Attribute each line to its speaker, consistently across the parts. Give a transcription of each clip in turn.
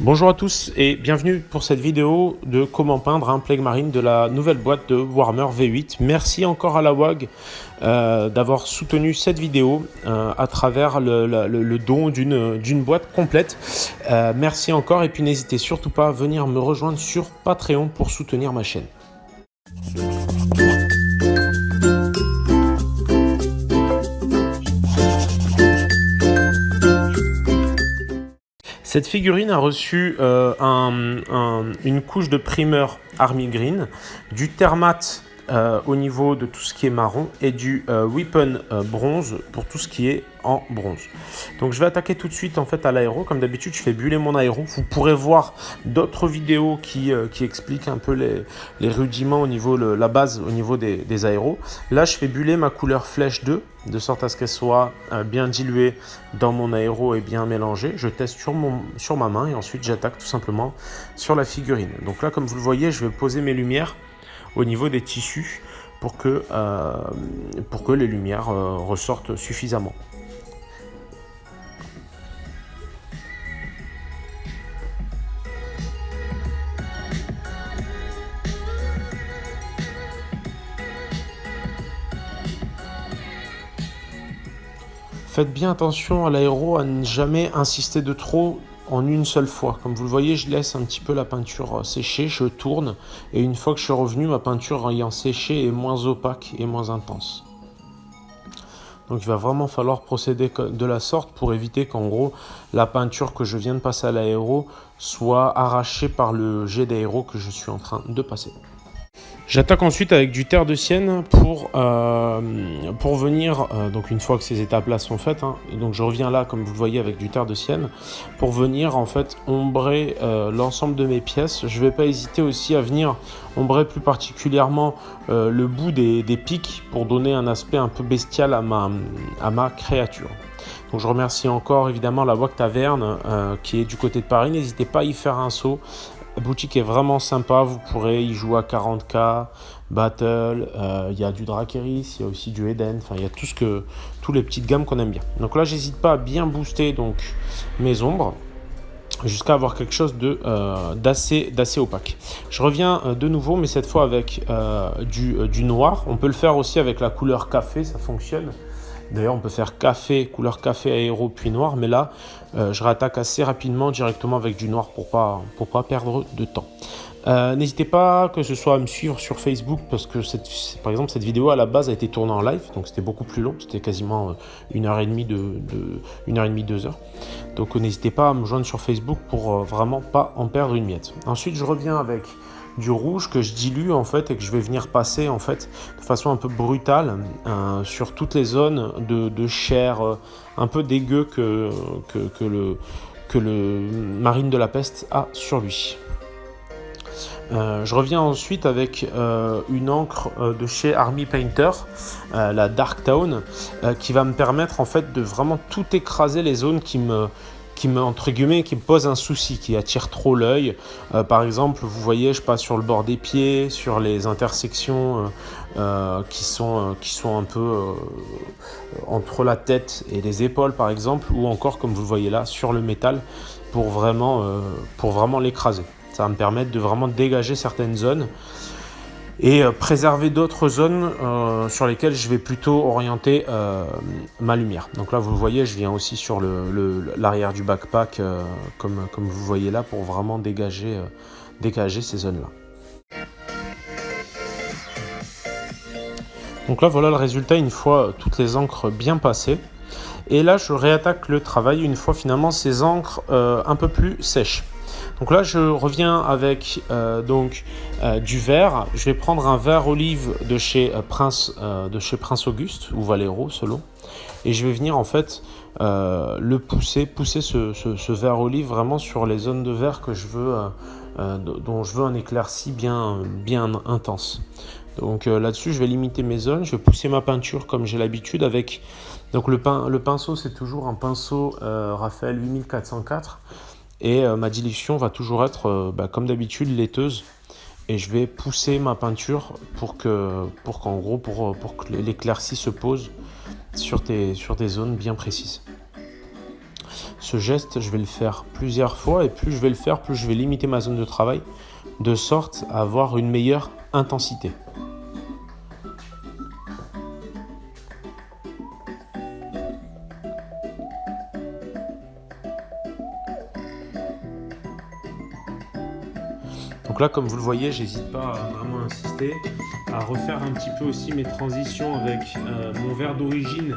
Speaker 1: Bonjour à tous et bienvenue pour cette vidéo de comment peindre un plague marine de la nouvelle boîte de Warhammer V8. Merci encore à la WAG d'avoir soutenu cette vidéo à travers le don d'une boîte complète. Merci encore et puis n'hésitez surtout pas à venir me rejoindre sur Patreon pour soutenir ma chaîne. Cette figurine a reçu une couche de primeur Army Green, du Thermat au niveau de tout ce qui est marron et du Weapon bronze pour tout ce qui est en bronze. Donc je vais attaquer tout de suite en fait à l'aéro. Comme d'habitude, je fais buller mon aéro. Vous pourrez voir d'autres vidéos qui expliquent un peu les rudiments au niveau, la base au niveau des aéros. Là, je fais buller ma couleur flèche 2 de sorte à ce qu'elle soit bien diluée dans mon aéro et bien mélangée. Je teste sur ma main et ensuite j'attaque tout simplement sur la figurine. Donc là, comme vous le voyez, je vais poser mes lumières au niveau des tissus pour que les lumières ressortent suffisamment. Faites bien attention à l'aéro, à ne jamais insister de trop en une seule fois. Comme vous le voyez, je laisse un petit peu la peinture sécher, je tourne, et une fois que je suis revenu, ma peinture ayant séché est moins opaque et moins intense. Donc il va vraiment falloir procéder de la sorte pour éviter qu'en gros, la peinture que je viens de passer à l'aéro soit arrachée par le jet d'aéro que je suis en train de passer. J'attaque ensuite avec du terre de sienne pour venir, donc une fois que ces étapes-là sont faites, donc je reviens là, comme vous le voyez, avec du terre de sienne, pour venir en fait ombrer l'ensemble de mes pièces. Je ne vais pas hésiter aussi à venir ombrer plus particulièrement le bout des pics pour donner un aspect un peu bestial à ma créature. Donc je remercie encore évidemment la WAG Taverne qui est du côté de Paris. N'hésitez pas à y faire un saut. La boutique est vraiment sympa, vous pourrez y jouer à 40k, Battle, il y a du Drakeris, il y a aussi du Eden, enfin il y a tous les petites gammes qu'on aime bien. Donc là, j'hésite pas à bien booster donc mes ombres jusqu'à avoir quelque chose d'assez opaque. Je reviens de nouveau, mais cette fois avec du noir. On peut le faire aussi avec la couleur café, ça fonctionne. D'ailleurs, on peut faire café, couleur café aéro, puis noir, mais là, je réattaque assez rapidement directement avec du noir pour pas perdre de temps. N'hésitez pas que ce soit à me suivre sur Facebook parce que par exemple cette vidéo à la base a été tournée en live, donc c'était beaucoup plus long, c'était quasiment 1h30, 2 heures. Donc n'hésitez pas à me joindre sur Facebook pour vraiment pas en perdre une miette. Ensuite, je reviens avec du rouge que je dilue en fait et que je vais venir passer en fait de façon un peu brutale sur toutes les zones de chair un peu dégueu que le marine de la peste a sur lui. Je reviens ensuite avec une encre de chez Army Painter, la Dark Town, qui va me permettre en fait de vraiment tout écraser les zones qui me entre guillemets, qui me pose un souci, qui attire trop l'œil. Par exemple, vous voyez, je passe sur le bord des pieds, sur les intersections qui sont un peu entre la tête et les épaules, par exemple, ou encore, comme vous le voyez là, sur le métal, pour vraiment l'écraser. Ça va me permettre de vraiment dégager certaines zones et préserver d'autres zones sur lesquelles je vais plutôt orienter ma lumière. Donc là, vous le voyez, je viens aussi sur l'arrière du backpack, comme vous voyez là, pour vraiment dégager ces zones-là. Donc là, voilà le résultat une fois toutes les encres bien passées. Et là, je réattaque le travail une fois finalement ces encres un peu plus sèches. Donc là, je reviens avec du vert. Je vais prendre un vert olive de chez Prince Auguste ou Valero selon, et je vais venir en fait le pousser ce vert olive vraiment sur les zones de vert que je veux, dont je veux un éclairci bien intense. Donc là-dessus, je vais limiter mes zones. Je vais pousser ma peinture comme j'ai l'habitude avec. Donc le pinceau, c'est toujours un pinceau Raphaël 8404. Et ma dilution va toujours être, comme d'habitude, laiteuse. Et je vais pousser ma peinture pour que l'éclaircie se pose sur des zones bien précises. Ce geste, je vais le faire plusieurs fois et plus je vais le faire, plus je vais limiter ma zone de travail de sorte à avoir une meilleure intensité. Donc là, comme vous le voyez, j'hésite pas à vraiment insister, à refaire un petit peu aussi mes transitions avec mon verre d'origine,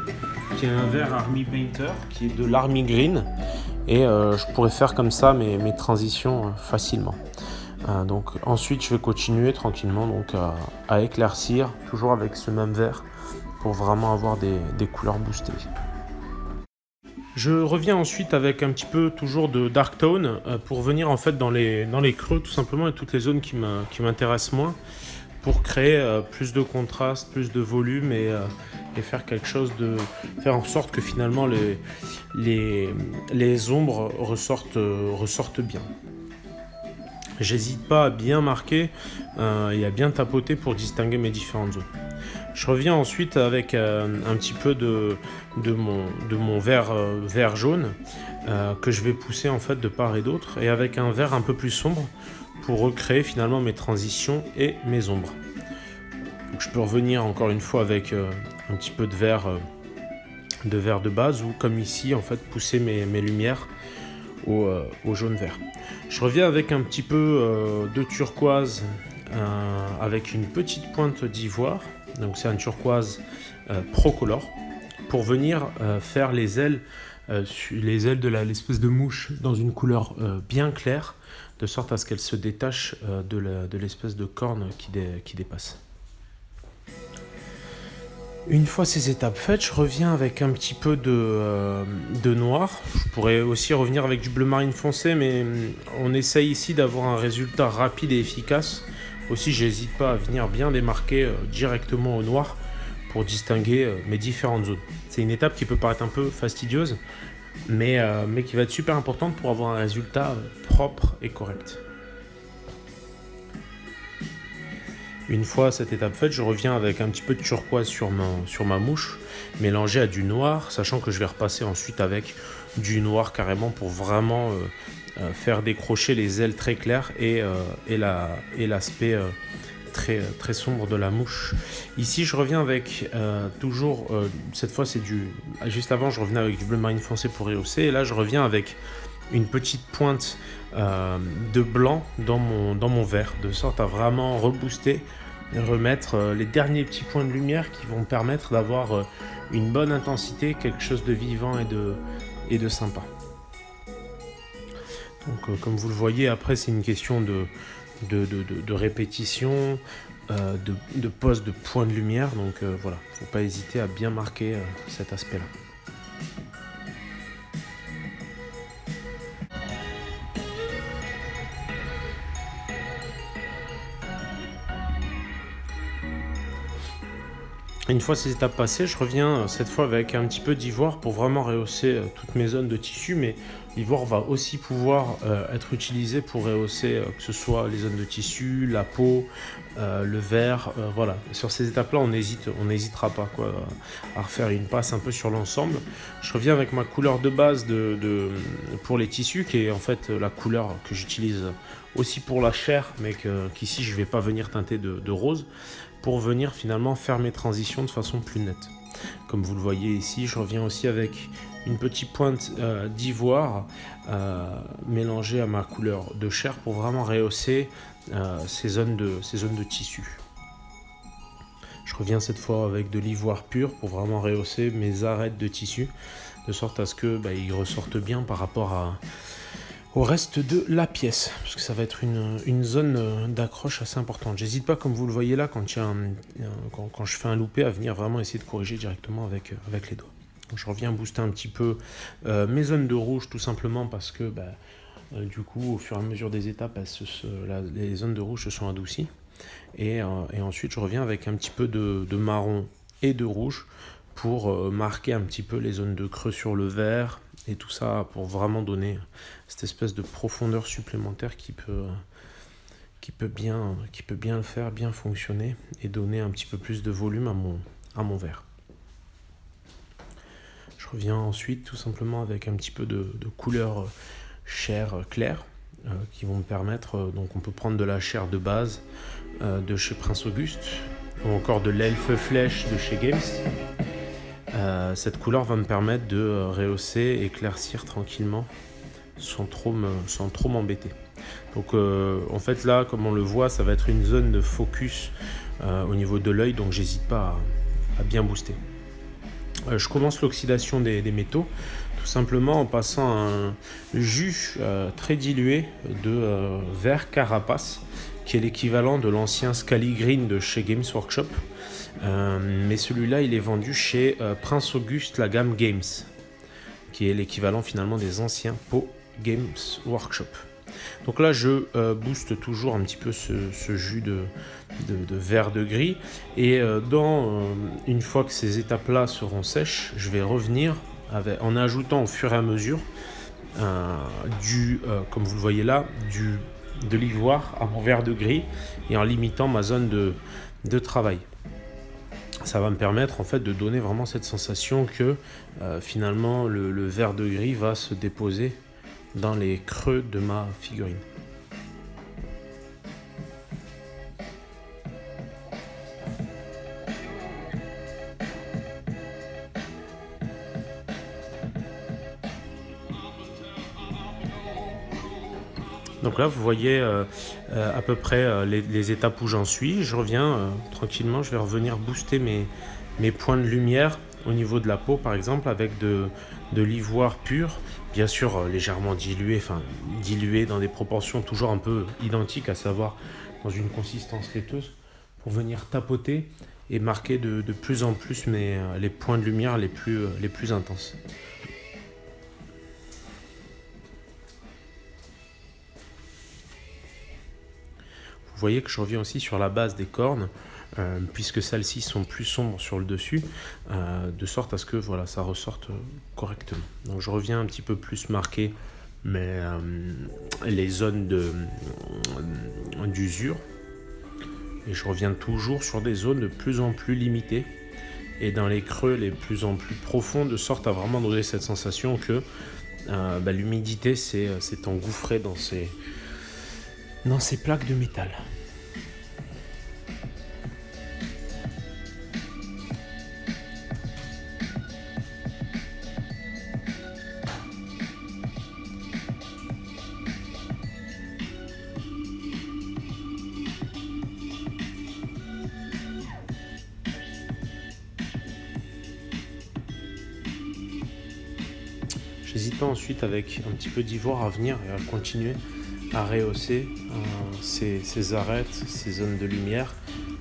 Speaker 1: qui est un verre Army Painter, qui est de l'Army Green, et je pourrais faire comme ça mes transitions facilement. Donc ensuite, je vais continuer tranquillement donc, à éclaircir, toujours avec ce même verre, pour vraiment avoir des couleurs boostées. Je reviens ensuite avec un petit peu toujours de dark tone pour venir en fait dans les creux tout simplement et toutes les zones qui m'intéressent moins pour créer plus de contraste, plus de volume et faire quelque chose faire en sorte que finalement les ombres ressortent bien. J'hésite pas à bien marquer et à bien tapoter pour distinguer mes différentes zones. Je reviens ensuite avec un petit peu de mon vert jaune que je vais pousser en fait de part et d'autre et avec un vert un peu plus sombre pour recréer finalement mes transitions et mes ombres. Donc, je peux revenir encore une fois avec un petit peu de vert de base ou comme ici en fait pousser mes lumières au jaune vert. Je reviens avec un petit peu de turquoise avec une petite pointe d'ivoire. Donc c'est un turquoise Procolor pour venir faire les ailes de l'espèce de mouche dans une couleur bien claire, de sorte à ce qu'elle se détache de l'espèce de corne qui dépasse. Une fois ces étapes faites, je reviens avec un petit peu de noir. Je pourrais aussi revenir avec du bleu marine foncé, mais on essaye ici d'avoir un résultat rapide et efficace. Aussi, j'hésite pas à venir bien démarquer directement au noir pour distinguer mes différentes zones. C'est une étape qui peut paraître un peu fastidieuse, mais qui va être super importante pour avoir un résultat propre et correct. Une fois cette étape faite, je reviens avec un petit peu de turquoise sur ma mouche, mélangé à du noir, sachant que je vais repasser ensuite avec du noir carrément pour vraiment faire décrocher les ailes très claires et l'aspect très, très sombre de la mouche. Ici, je reviens avec toujours, cette fois c'est juste avant, je revenais avec du bleu marine foncé pour rehausser, et là je reviens avec une petite pointe de blanc dans mon verre, de sorte à vraiment rebooster et remettre les derniers petits points de lumière qui vont me permettre d'avoir une bonne intensité, quelque chose de vivant et de sympa. Donc comme vous le voyez, après c'est une question de répétition, de pose de points de lumière, donc voilà, faut pas hésiter à bien marquer cet aspect-là. Une fois ces étapes passées, je reviens cette fois avec un petit peu d'ivoire pour vraiment rehausser toutes mes zones de tissu, mais l'ivoire va aussi pouvoir être utilisé pour rehausser que ce soit les zones de tissu, la peau, le verre, voilà. Sur ces étapes-là, on n'hésitera pas à refaire une passe un peu sur l'ensemble. Je reviens avec ma couleur de base pour les tissus, qui est en fait la couleur que j'utilise aussi pour la chair, mais qu'ici je ne vais pas venir teinter de rose, pour venir finalement faire mes transitions de façon plus nette. Comme vous le voyez ici, je reviens aussi avec une petite pointe d'ivoire mélangée à ma couleur de chair pour vraiment rehausser ces zones de tissu. Je reviens cette fois avec de l'ivoire pur pour vraiment rehausser mes arêtes de tissu, de sorte à ce que ils ressortent bien par rapport au reste de la pièce, parce que ça va être une zone d'accroche assez importante. J'hésite pas, comme vous le voyez là, quand je fais un loupé, à venir vraiment essayer de corriger directement avec les doigts. Donc je reviens booster un petit peu mes zones de rouge, tout simplement parce que du coup, au fur et à mesure des étapes, les zones de rouge se sont adoucies. Et ensuite, je reviens avec un petit peu de marron et de rouge pour marquer un petit peu les zones de creux sur le vert, et tout ça pour vraiment donner cette espèce de profondeur supplémentaire qui peut bien le faire, bien fonctionner et donner un petit peu plus de volume à mon verre. Je Je reviens ensuite tout simplement avec un petit peu de couleur chair claire qui vont me permettre, donc on peut prendre de la chair de base de chez Prince Auguste ou encore de l'elfe flèche de chez Games. Cette couleur va me permettre de rehausser, éclaircir tranquillement sans trop m'embêter. Donc en fait là, comme on le voit, ça va être une zone de focus au niveau de l'œil, donc j'hésite pas à bien booster. Je commence l'oxydation des métaux tout simplement en passant un jus très dilué de verre carapace qui est l'équivalent de l'ancien Scally Green de chez Games Workshop, mais celui-là il est vendu chez Prince Auguste, la gamme Games, qui est l'équivalent finalement des anciens pots Games Workshop. Donc là je booste toujours un petit peu ce jus de vert de gris, et une fois que ces étapes là seront sèches, je vais revenir en ajoutant au fur et à mesure comme vous le voyez là, de l'ivoire à mon vert de gris, et en limitant ma zone de travail. Ça va me permettre en fait de donner vraiment cette sensation que finalement le vert de gris va se déposer dans les creux de ma figurine. Donc là vous voyez à peu près les étapes où j'en suis. Je reviens tranquillement, je vais revenir booster mes points de lumière au niveau de la peau par exemple avec de l'ivoire pur, bien sûr légèrement dilué dans des proportions toujours un peu identiques, à savoir dans une consistance laiteuse, pour venir tapoter et marquer de plus en plus les points de lumière les plus intenses. Vous voyez que je reviens aussi sur la base des cornes, puisque celles-ci sont plus sombres sur le dessus, de sorte à ce que voilà, ça ressorte correctement. Donc je reviens un petit peu plus marquer les zones d'usure, et je reviens toujours sur des zones de plus en plus limitées et dans les creux les plus en plus profonds, de sorte à vraiment donner cette sensation que l'humidité s'est engouffrée dans ces plaques de métal. J'hésite pas ensuite avec un petit peu d'ivoire à venir et à continuer à rehausser ces arêtes, ces zones de lumière,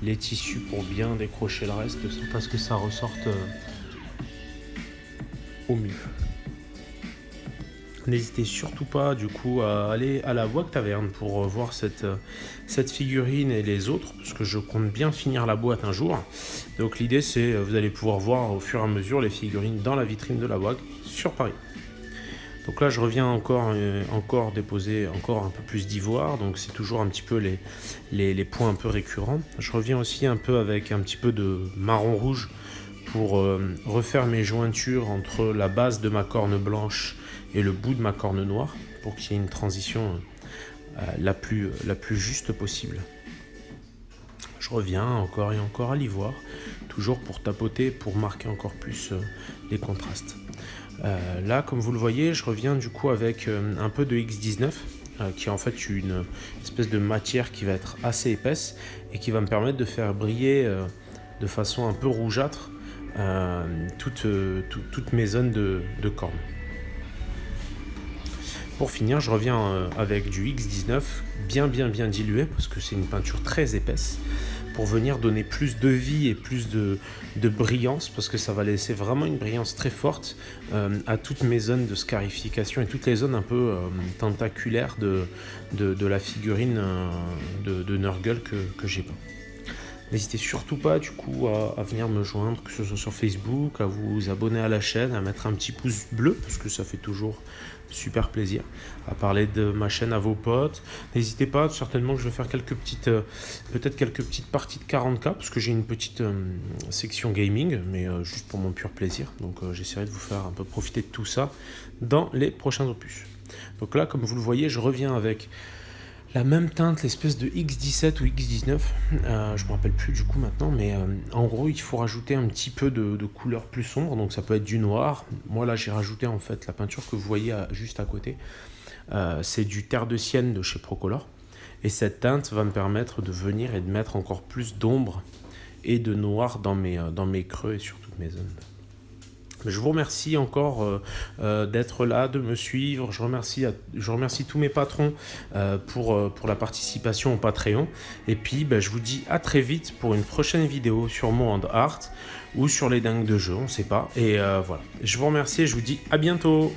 Speaker 1: les tissus pour bien décrocher le reste, de sorte à ce que ça ressorte au mieux. N'hésitez surtout pas du coup à aller à la Wag Taverne pour voir cette figurine et les autres, parce que je compte bien finir la boîte un jour. Donc l'idée c'est vous allez pouvoir voir au fur et à mesure les figurines dans la vitrine de la Wag sur Paris. Donc là je reviens encore déposer encore un peu plus d'ivoire, donc c'est toujours un petit peu les points un peu récurrents. Je reviens aussi un peu avec un petit peu de marron rouge pour refaire mes jointures entre la base de ma corne blanche et le bout de ma corne noire, pour qu'il y ait une transition la plus juste possible. Je reviens encore et encore à l'ivoire, toujours pour tapoter, pour marquer encore plus les contrastes. Là, comme vous le voyez, je reviens du coup avec un peu de X19, qui est en fait une espèce de matière qui va être assez épaisse et qui va me permettre de faire briller de façon un peu rougeâtre toutes mes zones de cornes. Pour finir, je reviens avec du X19 bien dilué, parce que c'est une peinture très épaisse, pour venir donner plus de vie et plus de brillance, parce que ça va laisser vraiment une brillance très forte à toutes mes zones de scarification et toutes les zones un peu tentaculaires de la figurine de Nurgle que j'ai peint. N'hésitez surtout pas du coup à venir me joindre, que ce soit sur Facebook, à vous abonner à la chaîne, à mettre un petit pouce bleu, parce que ça fait toujours super plaisir, à parler de ma chaîne à vos potes. N'hésitez pas, certainement que je vais faire peut-être quelques petites parties de 40K, parce que j'ai une petite section gaming, mais juste pour mon pur plaisir. Donc j'essaierai de vous faire un peu profiter de tout ça dans les prochains opus. Donc là, comme vous le voyez, je reviens avec la même teinte, l'espèce de X17 ou X19, je me rappelle plus du coup maintenant, mais en gros il faut rajouter un petit peu de couleur plus sombre, donc ça peut être du noir. Moi là j'ai rajouté en fait la peinture que vous voyez juste à côté, c'est du terre de sienne de chez Procolor, et cette teinte va me permettre de venir et de mettre encore plus d'ombre et de noir dans mes creux et sur toutes mes zones. Je vous remercie encore d'être là, de me suivre. Je remercie tous mes patrons pour la participation au Patreon. Et puis, je vous dis à très vite pour une prochaine vidéo sur Mo & Art ou sur les dingues de jeu, on ne sait pas. Et voilà. Je vous remercie et je vous dis à bientôt.